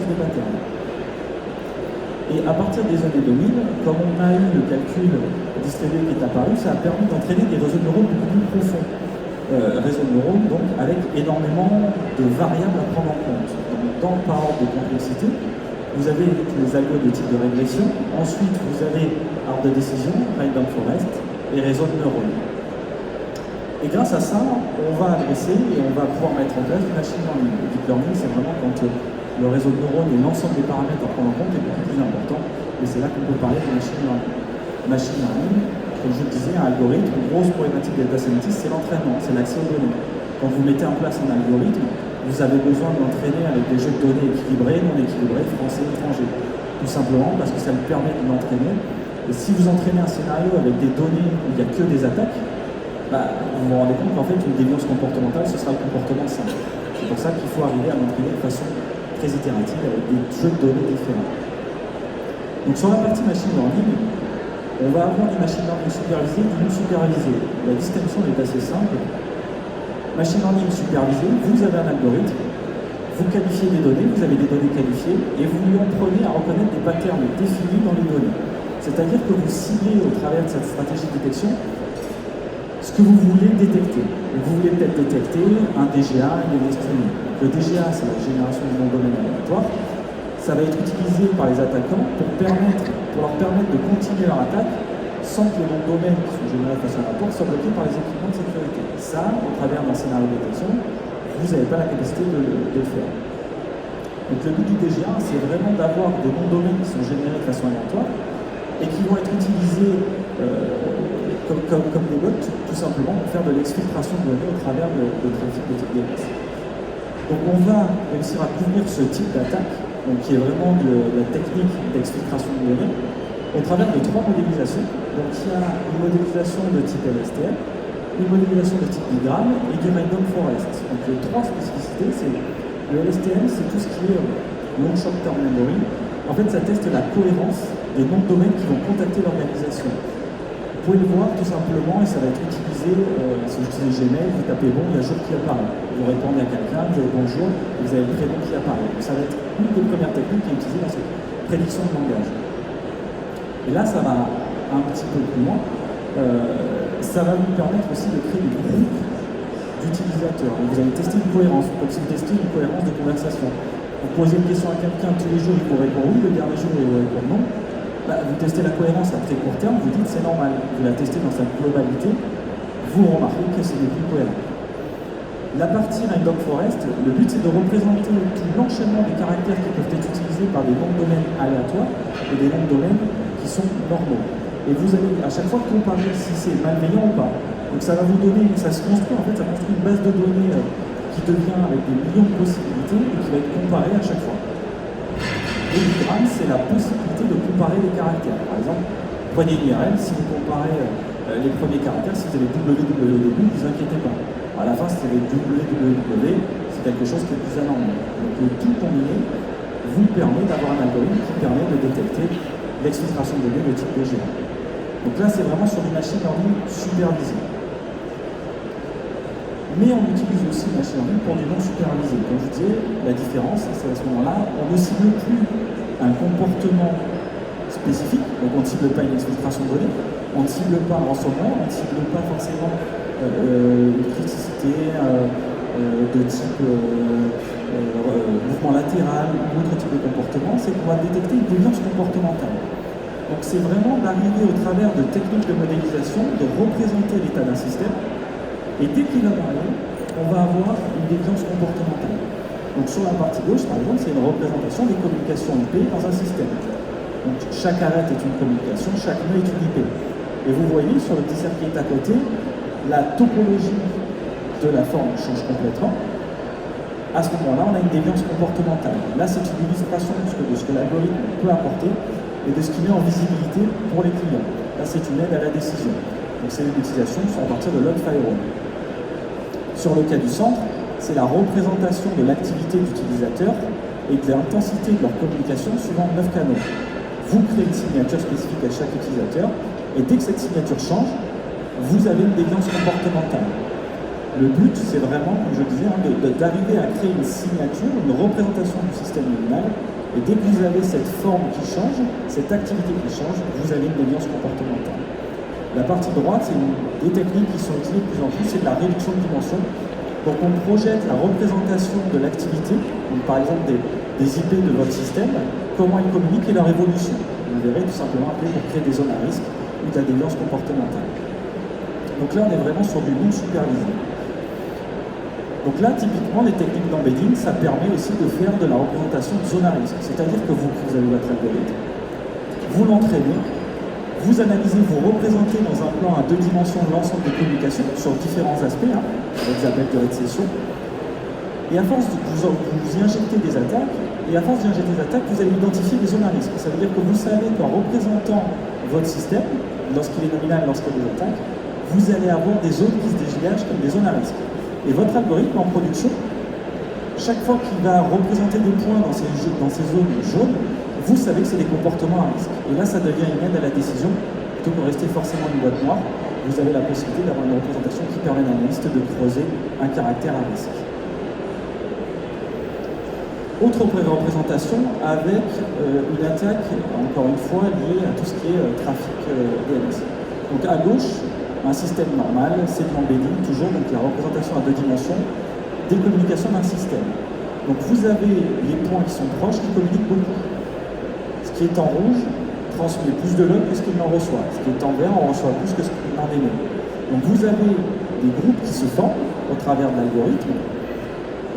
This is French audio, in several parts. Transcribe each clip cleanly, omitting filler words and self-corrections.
des patterns. Et à partir des années 2000, comme on a eu le calcul distribué qui est apparu, ça a permis d'entraîner des réseaux de neurones beaucoup plus profonds. Réseaux de neurones, donc, avec énormément de variables à prendre en compte. Donc, dans le par ordre de complexité, vous avez les algos de type de régression, ensuite vous avez arbre de décision, random forest et réseau de neurones. Et grâce à ça, on va adresser et on va pouvoir mettre en place du machine learning. Le deep learning, c'est vraiment quand le réseau de neurones et l'ensemble des paramètres à prendre en compte est beaucoup plus important, et c'est là qu'on peut parler de machine learning. Machine learning, comme je le disais, un algorithme, une grosse problématique des data scientists, c'est l'entraînement, c'est l'accès aux données. Quand vous mettez en place un algorithme, vous avez besoin de l'entraîner avec des jeux de données équilibrés, non équilibrés, français, étrangers. Tout simplement parce que ça lui permet de l'entraîner. Et si vous entraînez un scénario avec des données où il n'y a que des attaques, vous vous rendez compte qu'en fait, une déviance comportementale, ce sera le comportement simple. C'est pour ça qu'il faut arriver à l'entraîner de façon très itérative avec des jeux de données différents. Donc sur la partie machine learning, on va avoir du machine learning supervisé et du non supervisé. La distinction est assez simple. Machine learning supervisé, vous avez un algorithme, vous qualifiez des données, vous avez des données qualifiées, et vous lui apprenez à reconnaître des patterns définis dans les données. C'est-à-dire que vous ciblez au travers de cette stratégie de détection ce que vous voulez détecter. Vous voulez peut-être détecter un DGA, une streaming. Le DGA, c'est la génération du nom de domaine aléatoire. Ça va être utilisé par les attaquants pour leur permettre de continuer leur attaque sans que les noms de domaine qui sont générés de façon aléatoire soient bloqués par les équipements de sécurité. Ça, au travers d'un scénario de détection, vous n'avez pas la capacité de le faire. Donc le but du DGA, c'est vraiment d'avoir des noms de domaine qui sont générés de façon aléatoire et qui vont être utilisés comme des bots, tout simplement pour faire de l'exfiltration de données au travers de trafic de type DNS. Donc on va réussir à couvrir ce type d'attaque, qui est vraiment de la technique d'exfiltration de données, au travers de 3 modélisations. Donc il y a une modélisation de type LSTM, une modélisation de type diagramme et du random forest. Donc les 3 spécificités, c'est le LSTM, c'est tout ce qui est long short term memory. En fait, ça teste la cohérence des noms de domaines qui vont contacter l'organisation. Vous pouvez le voir tout simplement, et ça va être utilisé, si vous utilisez Gmail, vous tapez bon, il y a jour qui apparaît. Vous répondez à quelqu'un, vous avez bonjour, et vous avez le prénom qui apparaît. Donc ça va être une des premières techniques qui est utilisée dans cette prédiction de langage. Et là, ça va un petit peu plus loin. Ça va vous permettre aussi de créer des groupes d'utilisateurs. Vous allez tester une cohérence, comme si vous testiez une cohérence de conversation. Vous posez une question à quelqu'un tous les jours, il vous répond oui, le dernier jour, il vous répond non. Vous testez la cohérence à très court terme, vous dites c'est normal. Vous la testez dans sa globalité, vous remarquez que c'est plus cohérent. La partie random forest, le but c'est de représenter tout l'enchaînement des caractères qui peuvent être utilisés par des noms de domaine aléatoires et des noms de domaine qui sont normaux. Et vous allez à chaque fois comparer si c'est malveillant ou pas. Donc ça va vous donner, ça se construit en fait, ça construit une base de données qui devient avec des millions de possibilités et qui va être comparée à chaque fois. Et l'igramme, c'est la possibilité de comparer les caractères. Par exemple, prenez une URL, si vous comparez les premiers caractères, si vous avez www au début, ne vous inquiétez pas. À la fin, si vous avez www, c'est quelque chose qui est plus anormal. Donc le tout combiné vous permet d'avoir un algorithme qui permet de détecter l'exfiltration de données de type DGA. Donc là, c'est vraiment sur du machine learning supervisé. Mais on utilise aussi le machine learning pour du non supervisé. Comme je disais, la différence, c'est à ce moment-là, on ne cible plus un comportement spécifique, donc on ne cible pas une exfiltration de données, on ne cible pas un ransomware, on ne cible pas forcément une criticité de type mouvement latéral ou autre type de comportement, c'est qu'on va détecter une déviance comportementale. Donc c'est vraiment d'arriver au travers de techniques de modélisation, de représenter l'état d'un système. Et dès qu'il va varier, on va avoir une déviance comportementale. Donc sur la partie gauche, par exemple, c'est une représentation des communications IP dans un système. Donc chaque arête est une communication, chaque nœud est une IP. Et vous voyez, sur le petit cercle qui est à côté, la topologie de la forme change complètement. À ce moment-là, on a une déviance comportementale. Là, c'est une illustration de ce que l'algorithme peut apporter et de ce qu'il met en visibilité pour les clients. Là, c'est une aide à la décision. Donc ces utilisations sont à partir de log firewall. Sur le cas du centre, c'est la représentation de l'activité d'utilisateur et de l'intensité de leur communication suivant 9 canaux. Vous créez une signature spécifique à chaque utilisateur et dès que cette signature change, vous avez une déviance comportementale. Le but, c'est vraiment, comme je disais, d'arriver à créer une signature, une représentation du système nominal Et dès que vous avez cette forme qui change, cette activité qui change, vous avez une déviance comportementale. La partie droite, c'est des techniques qui sont utilisées de plus en plus, c'est de la réduction de dimension. Donc on projette la représentation de l'activité, donc par exemple des IP de votre système, comment ils communiquent et leur évolution. Vous verrez tout simplement après pour créer des zones à risque ou de la déviance comportementale. Donc là, on est vraiment sur du non supervisé. Donc là, typiquement, les techniques d'embedding, ça permet aussi de faire de la représentation de zone à risque. C'est-à-dire que vous avez votre algorithme, vous l'entraînez, vous analysez, vous représentez dans un plan à 2 dimensions l'ensemble des communications sur différents aspects, avec des appels de récession. Et à force de vous y injectez des attaques, vous allez identifier des zones à risque. Ça veut dire que vous savez qu'en représentant votre système, lorsqu'il est nominal, lorsqu'il y a des attaques, vous allez avoir des zones qui se dégagent comme des zones à risque. Et votre algorithme en production, chaque fois qu'il va représenter des points dans ces zones jaunes, vous savez que c'est des comportements à risque. Et là, ça devient une aide à la décision, plutôt que de rester forcément une boîte noire. Vous avez la possibilité d'avoir une représentation qui permet à l'analyste de creuser un caractère à risque. Autre représentation avec une attaque, encore une fois, liée à tout ce qui est trafic DNS. Donc à gauche, un système normal, c'est de l'embedding, toujours, donc la représentation à 2 dimensions, des communications d'un système. Donc vous avez les points qui sont proches, qui communiquent beaucoup. Ce qui est en rouge transmet plus de logs que ce qu'il n'en reçoit. Ce qui est en vert, on reçoit plus que ce qu'il en émet. Donc vous avez des groupes qui se forment au travers de l'algorithme.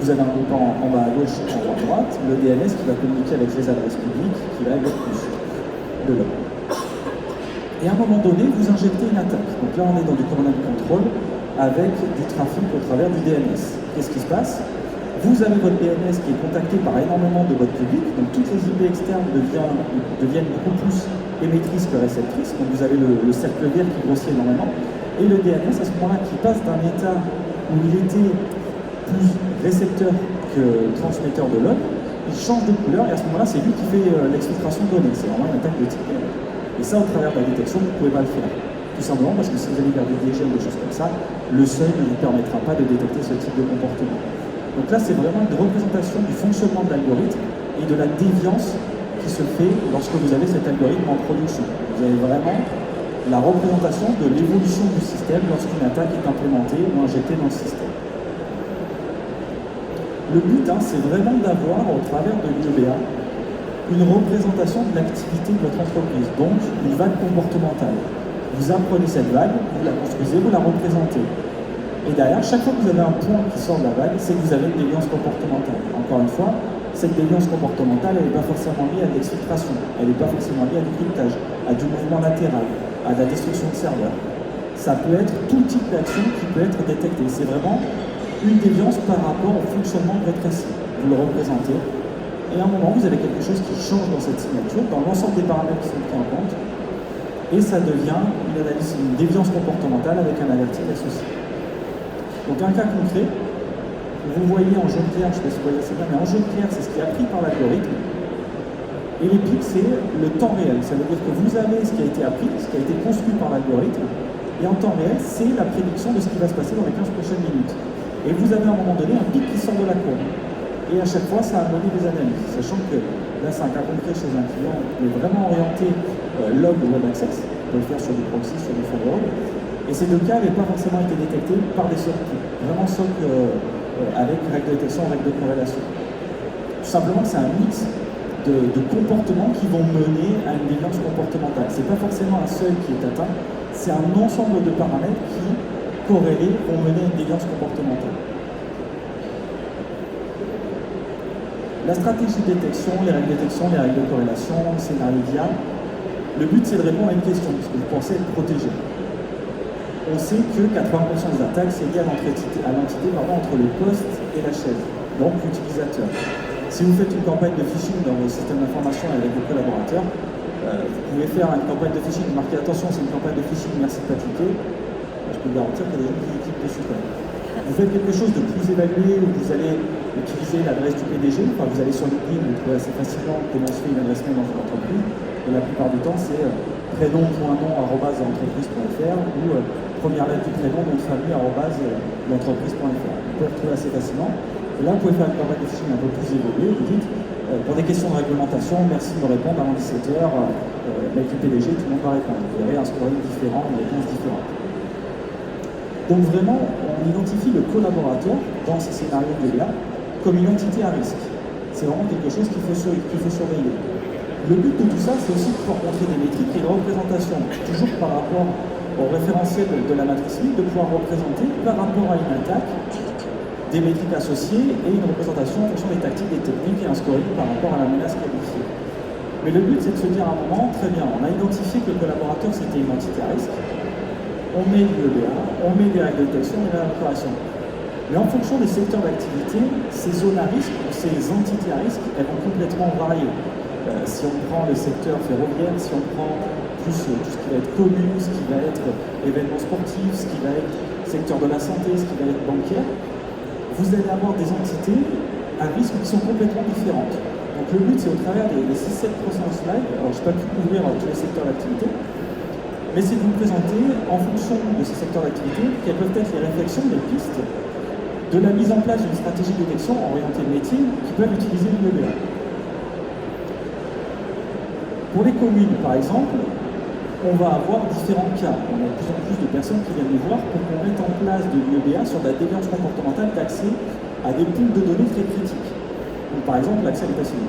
Vous avez un groupe en bas à gauche, en haut à droite, le DNS qui va communiquer avec les adresses publiques, qui va avec plus de logs. Et à un moment donné, vous injectez une attaque. Donc là, on est dans du command and control avec du trafic au travers du DNS. Qu'est-ce qui se passe? Vous avez votre DNS qui est contacté par énormément de votre public, donc toutes les IP externes deviennent beaucoup plus émettrices que réceptrices. Donc vous avez le cercle vert qui grossit énormément. Et le DNS, à ce moment-là, qui passe d'un état où il était plus récepteur que transmetteur de log, il change de couleur et à ce moment-là, c'est lui qui fait l'exfiltration de données. C'est vraiment une attaque de type DNS. Et ça, au travers de la détection, vous ne pouvez pas le faire. Tout simplement parce que si vous allez vers des DGM, des choses comme ça, le seuil ne vous permettra pas de détecter ce type de comportement. Donc là, c'est vraiment une représentation du fonctionnement de l'algorithme et de la déviance qui se fait lorsque vous avez cet algorithme en production. Vous avez vraiment la représentation de l'évolution du système lorsqu'une attaque est implémentée ou injectée dans le système. Le but, c'est vraiment d'avoir, au travers de l'IEBA, une représentation de l'activité de votre entreprise, donc une vague comportementale. Vous apprenez cette vague, vous la construisez, vous la représentez. Et derrière, chaque fois que vous avez un point qui sort de la vague, c'est que vous avez une déviance comportementale. Encore une fois, cette déviance comportementale, elle n'est pas forcément liée à l'exfiltration, elle n'est pas forcément liée à du cryptage, à du mouvement latéral, à la destruction de serveurs. Ça peut être tout type d'action qui peut être détecté. C'est vraiment une déviance par rapport au fonctionnement de votre SI. Vous le représentez. Et à un moment, vous avez quelque chose qui change dans cette signature, dans l'ensemble des paramètres qui sont pris en compte, et ça devient une analyse, une déviance comportementale avec un averti associé. Donc un cas concret, vous voyez en jaune clair, je ne sais pas si vous voyez assez bien, mais en jaune clair, c'est ce qui est appris par l'algorithme, et les pics, c'est le temps réel. Ça veut dire que vous avez ce qui a été appris, ce qui a été construit par l'algorithme, et en temps réel, c'est la prédiction de ce qui va se passer dans les 15 prochaines minutes. Et vous avez à un moment donné un pic qui sort de la courbe. Et à chaque fois, ça a mené des analyses, sachant que là, c'est un cas concret chez un client qui est vraiment orienté log ou web access. On peut le faire sur du proxy, sur du firewall. Et ces deux cas n'avaient pas forcément été détectés par des SOC, vraiment SOC avec règles de détection, règles de corrélation. Tout simplement, c'est un mix de comportements qui vont mener à une déviance comportementale. Ce n'est pas forcément un seuil qui est atteint, c'est un ensemble de paramètres qui, corrélés, vont mener à une déviance comportementale. La stratégie de détection, les règles de corrélation, le scénario d'IA, le but c'est de répondre à une question, parce que vous pensez être protégé. On sait que 80% des attaques, c'est lié à l'entité entre le poste et la chaise, donc l'utilisateur. Si vous faites une campagne de phishing dans vos systèmes d'information avec vos collaborateurs, vous pouvez faire une campagne de phishing, marquer attention, c'est une campagne de phishing, merci de pas cliquer. Je peux vous garantir qu'il y a des gens qui cliquent dessus quand même. Vous faites quelque chose de plus évalué, où vous allez utiliser l'adresse du PDG, enfin vous allez sur LinkedIn, vous trouvez assez facilement comment se fait une adresse mail dans une entreprise, et la plupart du temps c'est prénom.nom@entreprise.fr ou première lettre du prénom, nom de famille @l'entreprise.fr. Vous pouvez le retrouver assez facilement. Et là, vous pouvez faire une campagne de phishing un peu plus évoluée, vous dites Pour des questions de réglementation, merci de me répondre avant 17h. Avec le PDG, tout le monde va répondre. Vous verrez un scoring différent, une réponse différente. Donc vraiment, on identifie le collaborateur dans ces scénarios de DBA comme une entité à risque. C'est vraiment quelque chose qu'il faut surveiller. Le but de tout ça, c'est aussi de pouvoir montrer des métriques et une représentation, toujours par rapport au référentiel de la matrice LIB, de pouvoir représenter par rapport à une attaque des métriques associées et une représentation en fonction des tactiques, des techniques et un scoring par rapport à la menace qualifiée. Mais le but, c'est de se dire à un moment, très bien, on a identifié que le collaborateur, c'était une entité à risque, on met l'UEBA, on met des règles de détection et la déclaration. Mais en fonction des secteurs d'activité, ces zones à risque, ces entités à risque, elles vont complètement varier. Si on prend le secteur ferroviaire, si on prend plus tout ce qui va être commune, ce qui va être événements sportifs, ce qui va être secteur de la santé, ce qui va être bancaire, vous allez avoir des entités à risque qui sont complètement différentes. Donc le but, c'est au travers des 6-7 prochains slides, alors je n'ai pas pu couvrir tous les secteurs d'activité, mais c'est de vous présenter, en fonction de ces secteurs d'activité, quelles peuvent être les réflexions, les pistes de la mise en place d'une stratégie de détection orientée métier qui peuvent utiliser l'UEBA. Pour les communes, par exemple, on va avoir différents cas. On a de plus en plus de personnes qui viennent nous voir pour qu'on mette en place de l'UEBA sur la déviance comportementale d'accès à des pools de données très critiques. Donc, par exemple, l'accès à l'état civil.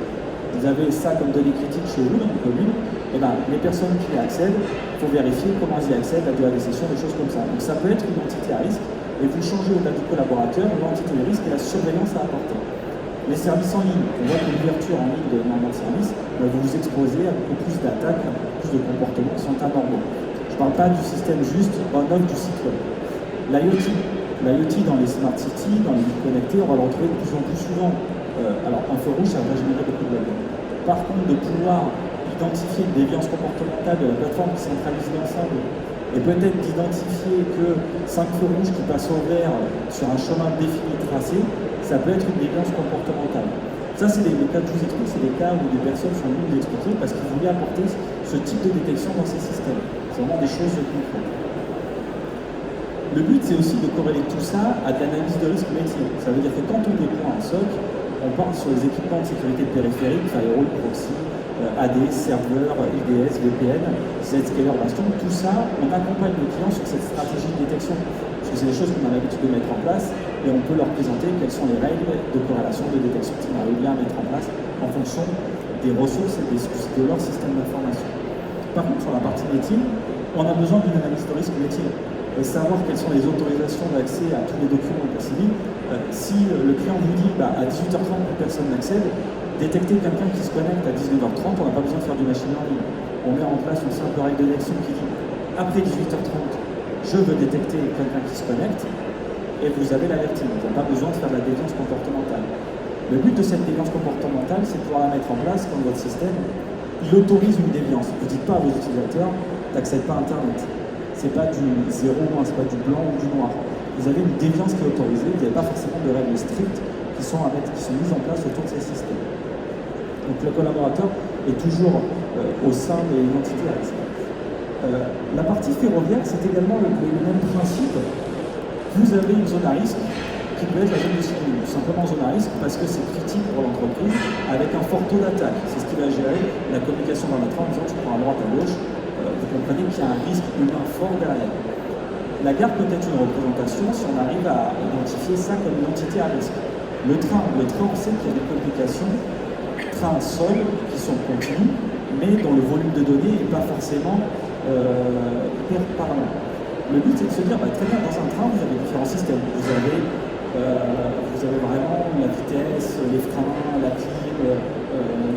Vous avez ça comme données critiques chez vous dans une commune, et bien, les personnes qui y accèdent, il faut vérifier comment elles y accèdent, la durée des sessions, des choses comme ça. Donc ça peut être une entité à risque, et vous changez au-delà du collaborateur l'entité de risque et la surveillance à apporter. Les services en ligne, on voit que l'ouverture en ligne de normal service, vous vous exposez à beaucoup plus d'attaques, à beaucoup plus de comportements qui sont anormaux. Je ne parle pas du système juste on-off du site web. L'IoT dans les smart cities, dans les villes connectées, on va le retrouver de plus en plus souvent. Alors, un feu rouge, ça va générer beaucoup de valeur. Par contre, de pouvoir identifier une déviance comportementale de la plateforme qui centralise l'ensemble, et peut-être d'identifier que 5 feux rouges qui passent au vert sur un chemin défini tracé, ça peut être une déviance comportementale. Ça, c'est les cas que je vous explique, c'est des cas où des personnes sont venues nous expliquer parce qu'ils voulaient apporter ce type de détection dans ces systèmes. C'est vraiment des choses concrètes. Le but, c'est aussi de corréler tout ça à de l'analyse de risque métier. Ça veut dire que quand on déploie un SOC, on part sur les équipements de sécurité périphérique, firewall, proxy, AD, serveur, IDS, VPN, Zscaler, Bastion, tout ça, on accompagne le client sur cette stratégie de détection. Parce que c'est des choses qu'on a l'habitude de mettre en place et on peut leur présenter quelles sont les règles de corrélation, de détection qu'on arrive bien à mettre en place en fonction des ressources et de leur système d'information. Par contre, sur la partie métier, on a besoin d'une analyse de risque métier et savoir quelles sont les autorisations d'accès à tous les documents possibles. Si le client vous dit à 18h30 plus personne n'accède, détecter quelqu'un qui se connecte à 19h30, on n'a pas besoin de faire du machine learning. On met en place une simple règle de détection qui dit après 18h30, je veux détecter quelqu'un qui se connecte et vous avez l'avertissement. Vous n'avez pas besoin de faire de la déviance comportementale. Le but de cette déviance comportementale, c'est de pouvoir la mettre en place quand votre système il autorise une déviance. Vous ne dites pas à vos utilisateurs n'accèdent pas à Internet. Ce n'est pas du 0 ou 1, ce n'est pas du blanc ou du noir. Vous avez une déviance qui est autorisée, vous n'avez pas forcément de règles strictes qui sont mises en place autour de ces systèmes. Donc le collaborateur est toujours au sein de l'identité à risque. La partie ferroviaire, c'est également le même principe. Vous avez une zone à risque qui peut être la zone de sécurité. Tout simplement zone à risque parce que c'est critique pour l'entreprise avec un fort taux d'attaque. C'est ce qui va gérer la communication dans la train en disant tu prends à droite, à gauche. Vous comprenez qu'il y a un risque humain fort derrière. La gare peut être une représentation si on arrive à identifier ça comme une entité à risque. Le train, on sait qu'il y a des complications train-sol qui sont contenues, mais dont le volume de données n'est pas forcément hyper parlant. Le but, c'est de se dire, très bien, dans un train, vous avez différents systèmes. Vous avez vraiment la vitesse, les freins, la clim,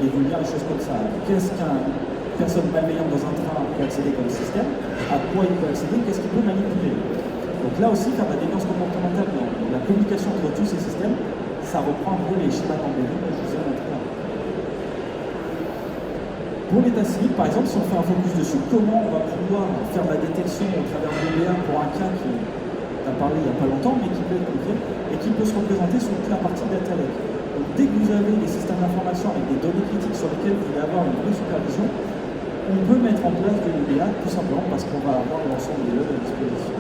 les lumières, les choses comme ça. Qu'est-ce qu'une personne malveillante dans un train peut accéder comme système? À quoi il peut accéder? Qu'est-ce qu'il peut manipuler? Donc là aussi, faire la déviance comportementale dans la communication entre tous ces systèmes, ça reprend un peu les schémas d'embellie que je vous ai montré là. Pour l'état civil, par exemple, si on fait un focus dessus, comment on va pouvoir faire la détection au travers de l'EBA pour un cas qui a parlé il n'y a pas longtemps, mais qui peut être concret et qui peut se représenter sur toute la partie data lake. Donc dès que vous avez des systèmes d'information avec des données critiques sur lesquelles vous voulez avoir une vraie supervision, on peut mettre en place de l'EBA tout simplement parce qu'on va avoir l'ensemble des logs à disposition.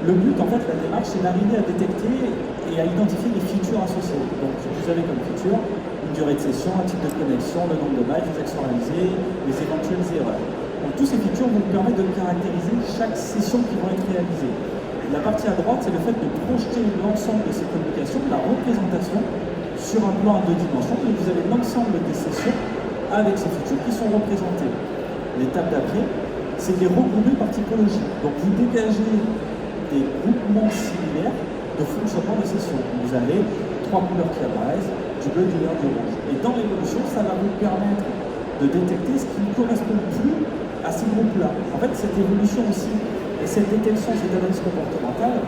Le but, en fait, la démarche, c'est d'arriver à détecter et à identifier les features associées. Donc vous avez comme feature une durée de session, un type de connexion, le nombre de bytes, les actions réalisées, les éventuelles erreurs. Donc tous ces features vont vous permettre de caractériser chaque session qui va être réalisée. La partie à droite, c'est le fait de projeter l'ensemble de ces communications, la représentation, sur un plan à 2 dimensions, et vous avez l'ensemble des sessions avec ces features qui sont représentées. L'étape d'après, c'est de les regrouper par typologie. Donc vous dégagez des groupements similaires de fonctionnement de sessions. Vous avez 3 couleurs qui apparaissent, du bleu, du vert, du rouge. Et dans l'évolution, ça va vous permettre de détecter ce qui ne correspond plus à ces groupes-là. En fait, cette évolution aussi, et cette détection, cette analyse comportementale,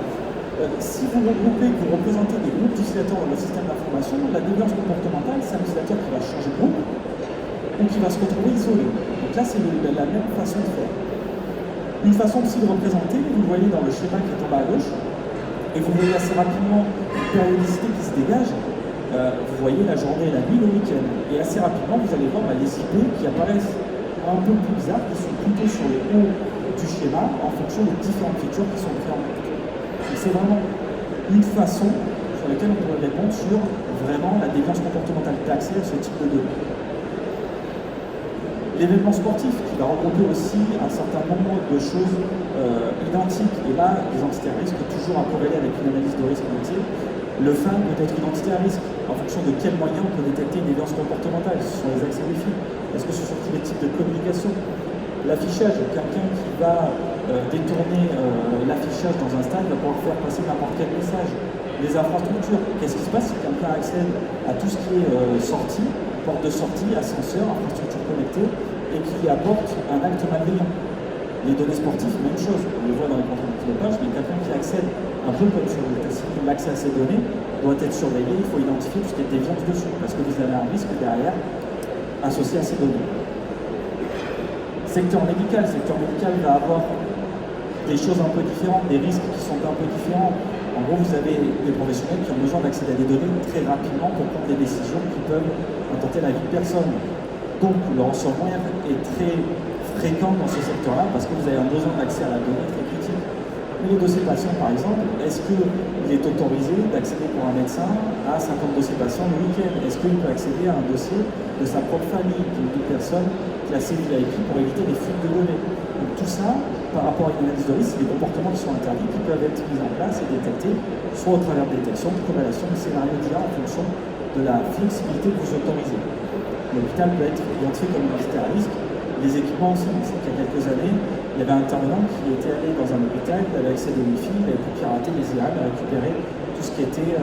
si vous regroupez, que vous représentez des groupes d'utilisateurs dans le système d'information, la déviance comportementale, c'est un utilisateur qui va changer de groupe ou qui va se retrouver isolé. Donc là, c'est la même façon de faire. Une façon aussi de représenter, vous le voyez dans le schéma qui est en bas à gauche, et vous voyez assez rapidement une périodicité qui se dégage. Vous voyez la journée, la nuit, le week-end. Et assez rapidement, vous allez voir les IP qui apparaissent un peu plus bizarres, qui sont plutôt sur le haut du schéma, en fonction des différentes features qui sont présentes. C'est vraiment une façon sur laquelle on pourrait répondre sur vraiment la déviance comportementale d'accès à ce type de données. L'événement sportif qui va regrouper aussi un certain nombre de choses identiques. Et là, les entités à risque, toujours à corréler avec une analyse de risque métier. Le FAN peut être une entité à risque. En fonction de quels moyens on peut détecter une déviance comportementale. Ce sont les accès Wi-Fi. Est-ce que ce sont tous les types de communication? L'affichage, quelqu'un qui va détourner l'affichage dans un stade va pouvoir faire passer n'importe quel message. Les infrastructures, qu'est-ce qui se passe si quelqu'un accède à tout ce qui est sortie, porte de sortie, ascenseur, infrastructure connectée, et qui apporte un acte malveillant? Les données sportives, même chose, on le voit dans les contrôles de pilotage, mais quelqu'un qui accède, un peu comme sur l'état civil, l'accès à ces données doit être surveillé, il faut identifier tout ce qui est déviance dessus, parce que vous avez un risque derrière associé à ces données. Secteur médical va avoir des choses un peu différentes, des risques qui sont un peu différents. En gros, vous avez des professionnels qui ont besoin d'accéder à des données très rapidement pour prendre des décisions qui peuvent intenter la vie de personne. Donc, le ransomware est très fréquent dans ce secteur-là parce que vous avez un besoin d'accès à la donnée très critique. Mais les dossiers patients, par exemple, est-ce qu'il est autorisé d'accéder pour un médecin à 50 dossiers patients le week-end? Est-ce qu'il peut accéder à un dossier de sa propre famille, d'une personne classée VIP pour éviter les fuites de données? Donc tout ça, par rapport à une analyse de risque, c'est des comportements qui sont interdits, qui peuvent être mis en place et détectés, soit au travers de détection, de corrélation, de scénarios d'IA en fonction de la flexibilité que vous autorisez. L'hôpital peut être identifié comme une entité à risque. Les équipements aussi, on sait qu'il y a quelques années, il y avait un intervenant qui était allé dans un hôpital, il avait accès à des Wi-Fi, il avait pu pirater les IAM, récupérer tout ce qui était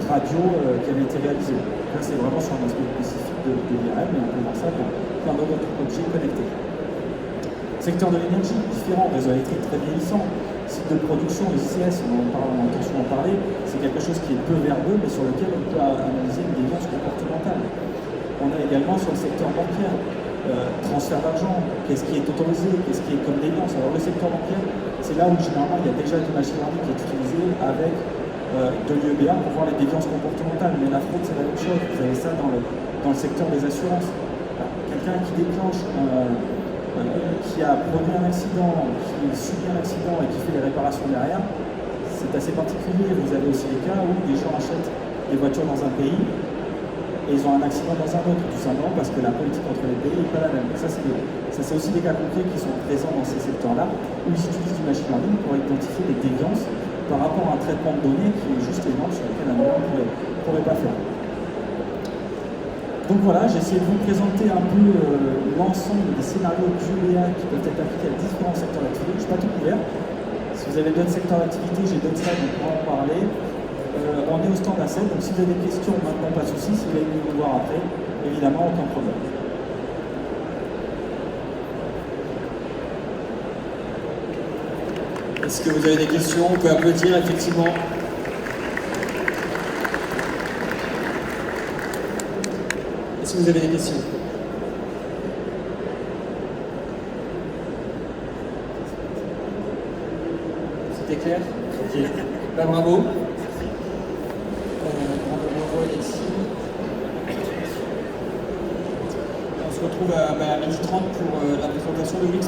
radio qui avait été réalisé. Là, c'est vraiment sur un aspect spécifique de l'IAM, mais on peut voir ça dans plein d'autres objets connectés. Secteur de l'énergie, différent, réseau électrique très vieillissant. Site de production, les ICS, on entend souvent parler, c'est quelque chose qui est peu verbeux, mais sur lequel on peut analyser une déviance comportementale. On a également sur le secteur bancaire, transfert d'argent, qu'est-ce qui est autorisé, qu'est-ce qui est comme déviance. Alors le secteur bancaire, c'est là où généralement il y a déjà du machine learning qui est utilisé avec de l'IEBA pour voir les déviances comportementales. Mais la fraude, c'est la même chose. Vous avez ça dans le secteur des assurances. Quelqu'un qui déclenche, qui a produit un accident, qui subit un accident et qui fait les réparations derrière, c'est assez particulier. Vous avez aussi des cas où des gens achètent des voitures dans un pays et ils ont un accident dans un autre, tout simplement parce que la politique entre les pays n'est pas la même. Ça, c'est aussi des cas concrets qui sont présents dans ces secteurs-là, où ils utilisent du machine learning pour identifier les déviances par rapport à un traitement de données qui est juste énorme, sur lequel un humain ne pourrait pas faire. Donc voilà, j'ai essayé de vous présenter un peu l'ensemble des scénarios de GBA qui peuvent être appliqués à différents secteurs d'activité. Je n'ai pas tout couvert. Si vous avez d'autres secteurs d'activité, j'ai d'autres slides, on pourra en parler. On est au stand A7, donc si vous avez des questions maintenant, pas de soucis. Si vous voulez nous voir après, évidemment, aucun problème. Est-ce que vous avez des questions? On peut applaudir, effectivement. Est-ce que vous avez des questions? C'était clair? Ok. Bah, bravo. On se retrouve à 12h30 pour la présentation de Wix.